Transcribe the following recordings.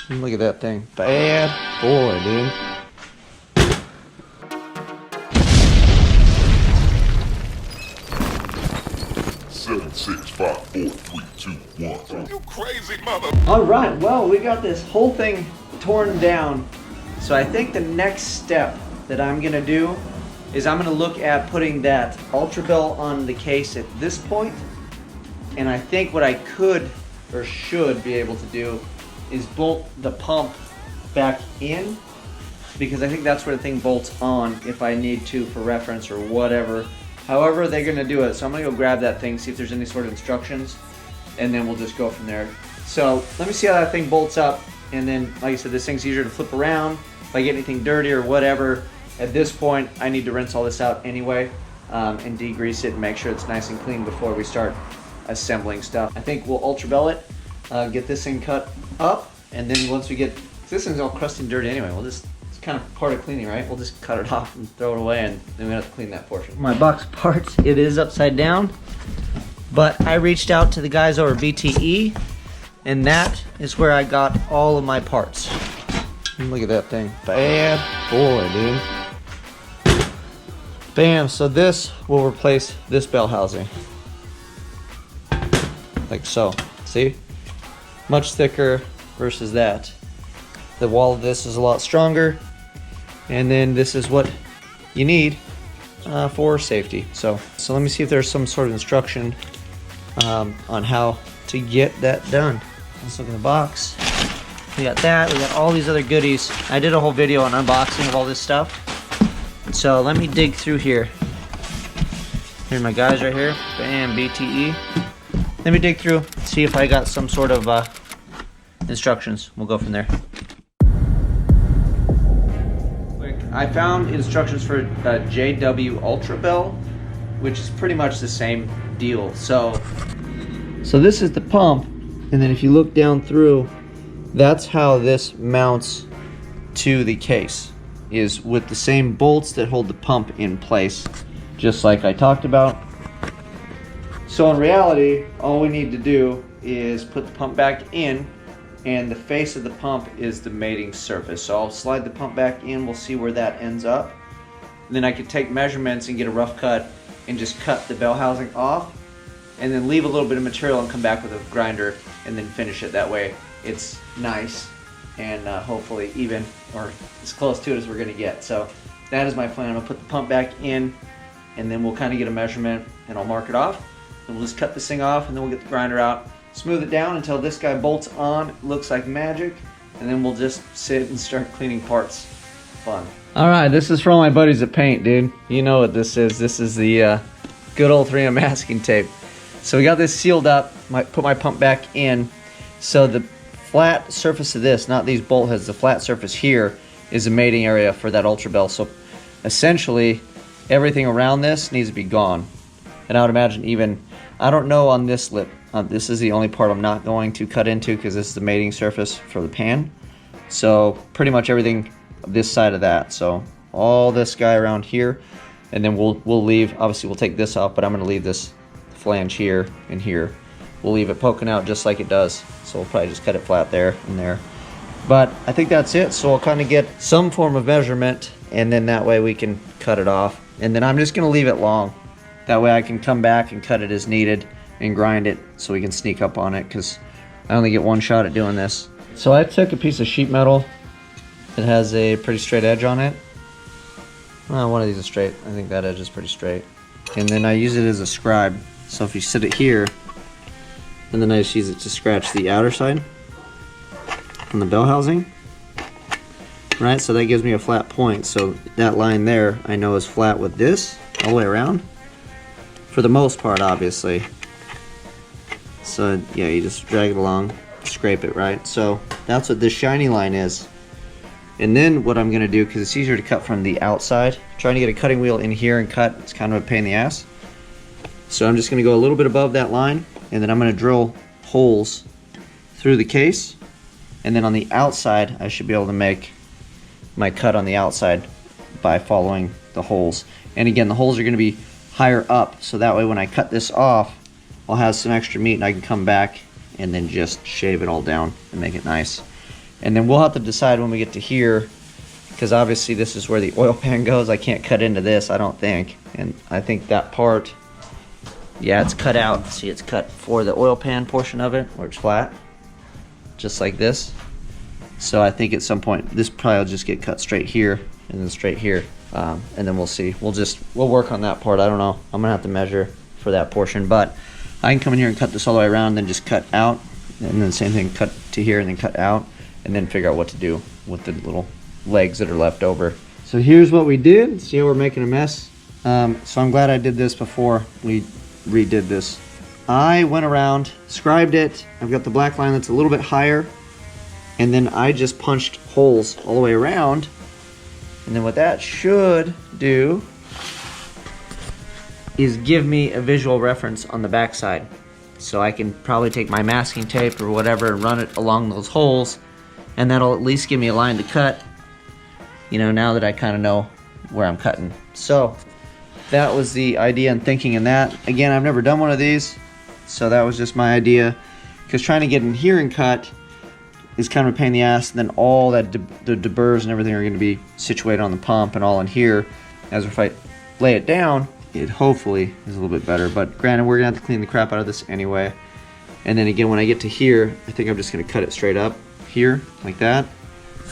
Look at that thing. Bad boy, dude. Seven, 6, 5, 4, 3, 2, 1. You crazy mother. All right, well, we got this whole thing torn down. So I think the next step that I'm gonna do is I'm gonna look at putting that Ultra Bell on the case at this point. And I think what I could or should be able to do is bolt the pump back in, because I think that's where the thing bolts on if I need to for reference or whatever. However they're gonna do it. So I'm gonna go grab that thing, see if there's any sort of instructions, and then we'll just go from there. So let me see how that thing bolts up, and then like I said, this thing's easier to flip around. If I get anything dirty or whatever, at this point I need to rinse all this out anyway, and degrease it and make sure it's nice and clean before we start assembling stuff. I think we'll Ultra Bell it, get this thing cut up, and then once we get, this thing's all crusty and dirty anyway, it's kind of part of cleaning, right? We'll just cut it off and throw it away, and then we have to clean that portion. My box of parts, it is upside down, but I reached out to the guys over BTE, and that is where I got all of my parts. Look at that thing. Bad boy, dude. Bam, so this will replace this bell housing. Like so, see? Much thicker versus that. The wall of this is a lot stronger, and then this is what you need for safety. So let me see if there's some sort of instruction on how to get that done. Let's look in the box. We got that, we got all these other goodies. I did a whole video on unboxing of all this stuff. So let me dig through here. Here's my guys right here, bam, BTE. Let me dig through, see if I got some sort of instructions. We'll go from there. I found instructions for JW Ultra Bell, which is pretty much the same deal. So this is the pump, and then if you look down through, that's how this mounts to the case, is with the same bolts that hold the pump in place, just like I talked about. So in reality, all we need to do is put the pump back in, and the face of the pump is the mating surface. So I'll slide the pump back in, we'll see where that ends up. And then I could take measurements and get a rough cut and just cut the bell housing off, and then leave a little bit of material and come back with a grinder and then finish it. That way it's nice and hopefully even, or as close to it as we're gonna get. So that is my plan. I'm gonna put the pump back in, and then we'll kind of get a measurement and I'll mark it off. And we'll just cut this thing off, and then we'll get the grinder out, smooth it down until this guy bolts on. It looks like magic, and then we'll just sit and start cleaning parts. Fun. All right, this is from my buddies at Paint, dude. You know what this is. This is the good old 3M masking tape. So we got this sealed up. Put my pump back in. So the flat surface of this, not these bolt heads, the flat surface here is the mating area for that Ultra Bell. So essentially, everything around this needs to be gone. And I would imagine even, I don't know on this lip, this is the only part I'm not going to cut into, because this is the mating surface for the pan. So pretty much everything this side of that. So all this guy around here, and then we'll leave, obviously we'll take this off, but I'm gonna leave this flange here and here. We'll leave it poking out just like it does. So we'll probably just cut it flat there and there. But I think that's it. So I'll kind of get some form of measurement, and then that way we can cut it off. And then I'm just gonna leave it long. That way I can come back and cut it as needed and grind it so we can sneak up on it, because I only get one shot at doing this. So I took a piece of sheet metal that has a pretty straight edge on it. Well, one of these is straight. I think that edge is pretty straight. And then I use it as a scribe. So if you sit it here, and then I just use it to scratch the outer side on the bell housing. Right, so that gives me a flat point. So that line there I know is flat with this all the way around. For the most part, obviously. So yeah, you just drag it along, scrape it, right? So that's what this shiny line is. And then what I'm gonna do, because it's easier to cut from the outside, trying to get a cutting wheel in here and cut, it's kind of a pain in the ass. So I'm just gonna go a little bit above that line, and then I'm gonna drill holes through the case. And then on the outside, I should be able to make my cut on the outside by following the holes. And again, the holes are gonna be higher up, so that way when I cut this off, I'll have some extra meat and I can come back and then just shave it all down and make it nice. And then we'll have to decide when we get to here, because obviously this is where the oil pan goes. I can't cut into this, I don't think. And I think that part, yeah, it's cut out. See, it's cut for the oil pan portion of it, where it's flat, just like this. So I think at some point, this probably will just get cut straight here, and then straight here. And then we'll see. We'll work on that part. I don't know. I'm gonna have to measure for that portion, but I can come in here and cut this all the way around, then just cut out, and then same thing, cut to here and then cut out, and then figure out what to do with the little legs that are left over. So here's what we did. See how we're making a mess? So I'm glad I did this before we redid this. I went around, scribed it. I've got the black line that's a little bit higher, and then I just punched holes all the way around. And then what that should do is give me a visual reference on the backside. So I can probably take my masking tape or whatever and run it along those holes, and that'll at least give me a line to cut, you know, now that I kind of know where I'm cutting. So that was the idea and thinking in that. Again, I've never done one of these, so that was just my idea, because trying to get in here and cut is kind of a pain in the ass, and then all that the deburs and everything are going to be situated on the pump and all in here. As if I lay it down, it hopefully is a little bit better, but granted, we're gonna have to clean the crap out of this anyway. And then again, when I get to here, I think I'm just gonna cut it straight up here, like that,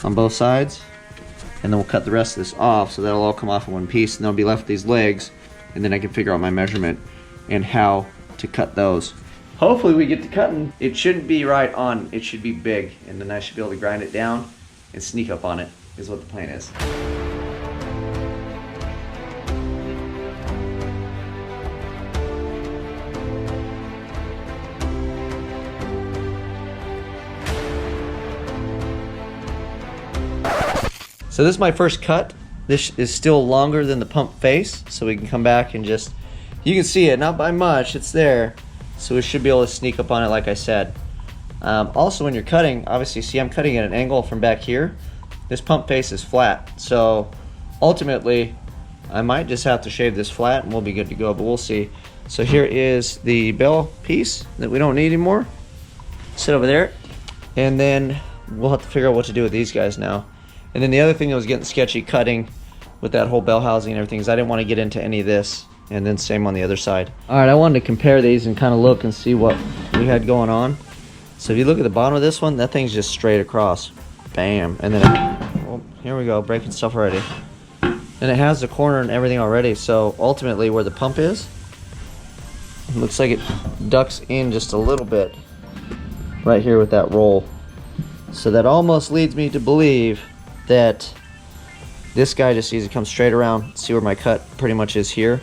on both sides. And then we'll cut the rest of this off, so that'll all come off in one piece, and then I'll be left with these legs, and then I can figure out my measurement and how to cut those. Hopefully we get to cutting. It shouldn't be right on, it should be big, and then I should be able to grind it down and sneak up on it, is what the plan is. So this is my first cut. This is still longer than the pump face, so we can come back and just, you can see it, not by much, it's there. So we should be able to sneak up on it like I said. Also when you're cutting, obviously see I'm cutting at an angle from back here. This pump face is flat, so ultimately I might just have to shave this flat and we'll be good to go, but we'll see. So here is the bell piece that we don't need anymore. Sit over there, and then we'll have to figure out what to do with these guys now. And then the other thing that was getting sketchy cutting with that whole bell housing and everything is I didn't want to get into any of this, and then same on the other side. All right, I wanted to compare these and kind of look and see what we had going on. So if you look at the bottom of this one, that thing's just straight across. Bam. And then, well, here we go, breaking stuff already. And it has the corner and everything already, so ultimately where the pump is, it looks like it ducks in just a little bit right here with that roll. So that almost leads me to believe that this guy just needs to come straight around. See where my cut pretty much is here,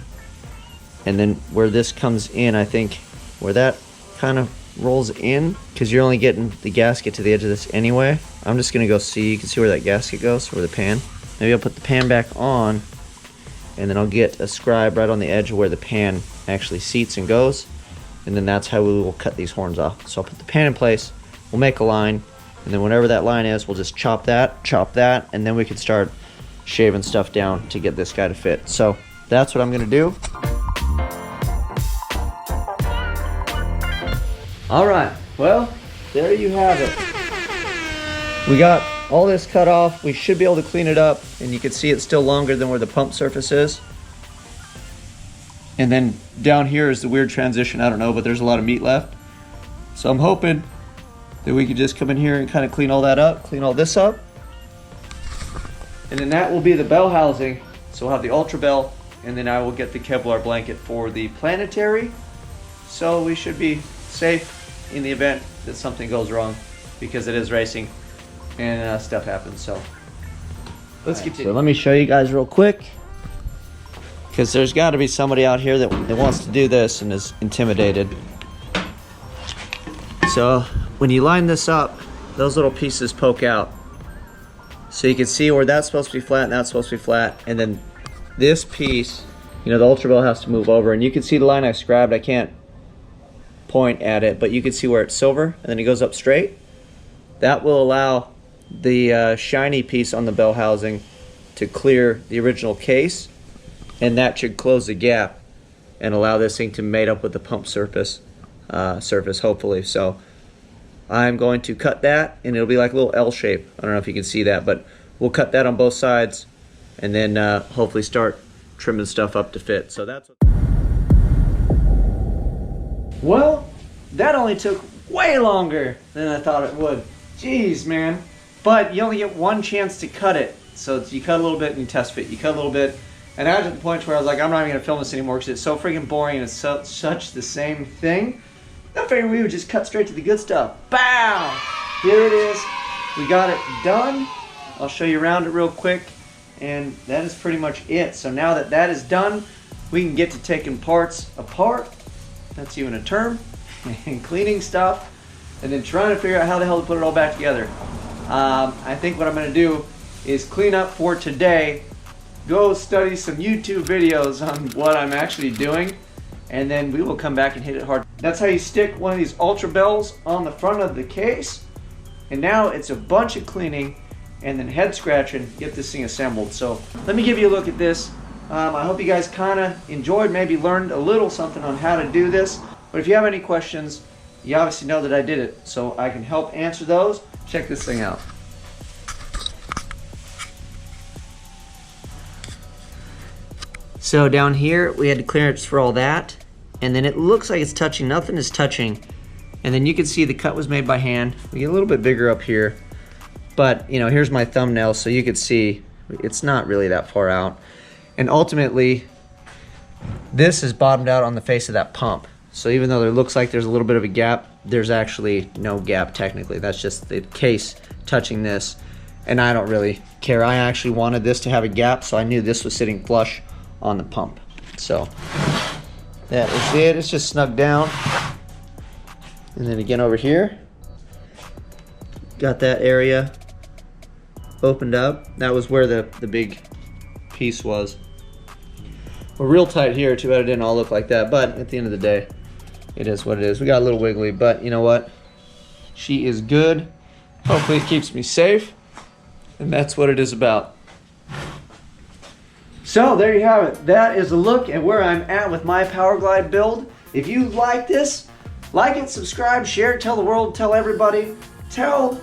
and then where this comes in, I think where that kind of rolls in, because you're only getting the gasket to the edge of this anyway. I'm just gonna go see, you can see where that gasket goes, or the pan. Maybe I'll put the pan back on, and then I'll get a scribe right on the edge of where the pan actually seats and goes, and then that's how we will cut these horns off. So I'll put the pan in place, we'll make a line, and then whenever that line is, we'll just chop that, and then we can start shaving stuff down to get this guy to fit. So that's what I'm gonna do. All right, well, there you have it. We got all this cut off. We should be able to clean it up, and you can see it's still longer than where the pump surface is. And then down here is the weird transition, I don't know, but there's a lot of meat left. So I'm hoping that we could just come in here and kind of clean all that up, clean all this up. And then that will be the bell housing. So we'll have the Ultra Bell, and then I will get the Kevlar blanket for the planetary. So we should be safe in the event that something goes wrong, because it is racing and stuff happens. So let's continue. So let me show you guys real quick, because there's got to be somebody out here that wants to do this and is intimidated. So when you line this up, those little pieces poke out. So you can see where that's supposed to be flat and that's supposed to be flat. And then this piece, you know, the Ultra Bell has to move over. And you can see the line I scribed. I can't point at it, but you can see where it's silver and then it goes up straight. That will allow the shiny piece on the bell housing to clear the original case. And that should close the gap and allow this thing to mate up with the pump surface, hopefully. So I'm going to cut that, and it'll be like a little L shape. I don't know if you can see that, but we'll cut that on both sides, and then hopefully start trimming stuff up to fit. So that's what... Well, that only took way longer than I thought it would. Jeez, man. But you only get one chance to cut it. So you cut a little bit and you test fit. You cut a little bit. And I was at the point where I was like, I'm not even going to film this anymore because it's so freaking boring and it's such the same thing. I figured we would just cut straight to the good stuff. Bow! Here it is. We got it done. I'll show you around it real quick. And that is pretty much it. So now that that is done, we can get to taking parts apart. That's even a term. And cleaning stuff. And then trying to figure out how the hell to put it all back together. I think what I'm going to do is clean up for today. Go study some YouTube videos on what I'm actually doing. And then we will come back and hit it hard. That's how you stick one of these Ultra Bells on the front of the case. And now it's a bunch of cleaning and then head scratching, get this thing assembled. So let me give you a look at this. I hope you guys kind of enjoyed, maybe learned a little something on how to do this. But if you have any questions, you obviously know that I did it, so I can help answer those. Check this thing out. So down here, we had clearance for all that. And then it looks like it's touching, nothing is touching. And then you can see the cut was made by hand. We get a little bit bigger up here. But, you know, here's my thumbnail, so you could see it's not really that far out. And ultimately, this is bottomed out on the face of that pump. So even though there looks like there's a little bit of a gap, there's actually no gap technically. That's just the case touching this. And I don't really care. I actually wanted this to have a gap, so I knew this was sitting flush on the pump. So that is it. It's just snugged down. And then again over here, got that area opened up. That was where the big piece was. We're real tight here, too bad it didn't all look like that, but at the end of the day, it is what it is. We got a little wiggly, but you know what? She is good. Hopefully it keeps me safe, and that's what it is about. So there you have it. That is a look at where I'm at with my Powerglide build. If you like this, like it, subscribe, share it, tell the world, tell everybody. Tell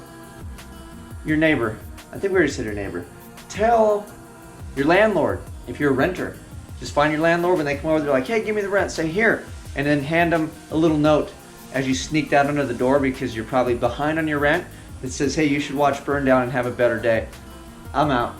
your neighbor. I think we already said your neighbor. Tell your landlord if you're a renter. Just find your landlord when they come over, they're like, hey, give me the rent, say here. And then hand them a little note as you sneak that under the door because you're probably behind on your rent that says, hey, you should watch BurnDown and have a better day. I'm out.